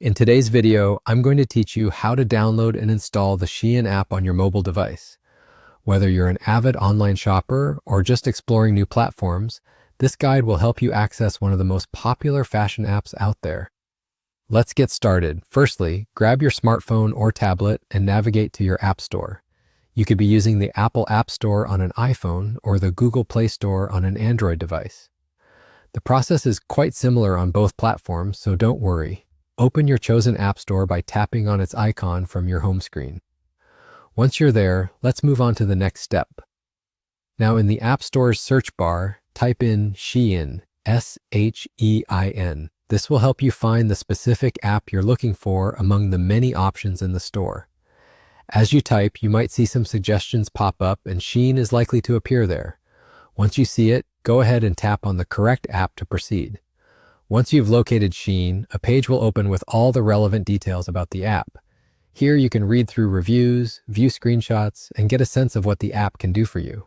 In today's video, I'm going to teach you how to download and install the Shein app on your mobile device. Whether you're an avid online shopper or just exploring new platforms, this guide will help you access one of the most popular fashion apps out there. Let's get started. Firstly, grab your smartphone or tablet and navigate to your App Store. You could be using the Apple App Store on an iPhone or the Google Play Store on an Android device. The process is quite similar on both platforms, so don't worry. Open your chosen app store by tapping on its icon from your home screen. Once you're there, let's move on to the next step. Now in the App Store's search bar, type in Shein, S-H-E-I-N. This will help you find the specific app you're looking for among the many options in the store. As you type, you might see some suggestions pop up and Shein is likely to appear there. Once you see it, go ahead and tap on the correct app to proceed. Once you've located Shein, a page will open with all the relevant details about the app. Here you can read through reviews, view screenshots, and get a sense of what the app can do for you.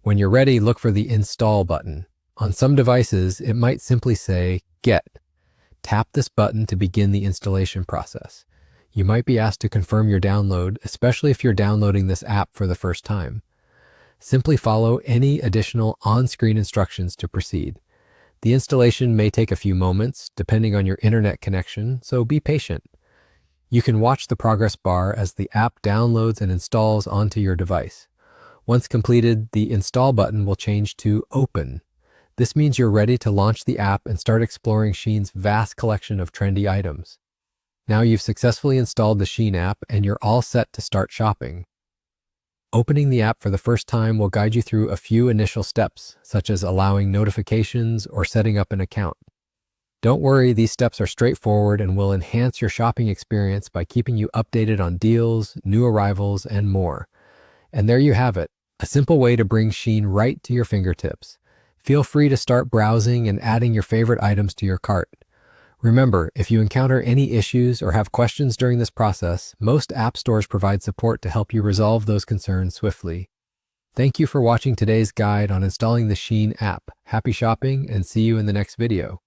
When you're ready, look for the Install button. On some devices, it might simply say, Get. Tap this button to begin the installation process. You might be asked to confirm your download, especially if you're downloading this app for the first time. Simply follow any additional on-screen instructions to proceed. The installation may take a few moments, depending on your internet connection, so be patient. You can watch the progress bar as the app downloads and installs onto your device. Once completed, the Install button will change to Open. This means you're ready to launch the app and start exploring Shein's vast collection of trendy items. Now you've successfully installed the Shein app and you're all set to start shopping. Opening the app for the first time will guide you through a few initial steps, such as allowing notifications or setting up an account. Don't worry, these steps are straightforward and will enhance your shopping experience by keeping you updated on deals, new arrivals, and more. And there you have it, a simple way to bring Shein right to your fingertips. Feel free to start browsing and adding your favorite items to your cart. Remember, if you encounter any issues or have questions during this process, most app stores provide support to help you resolve those concerns swiftly. Thank you for watching today's guide on installing the Shein app. Happy shopping and see you in the next video.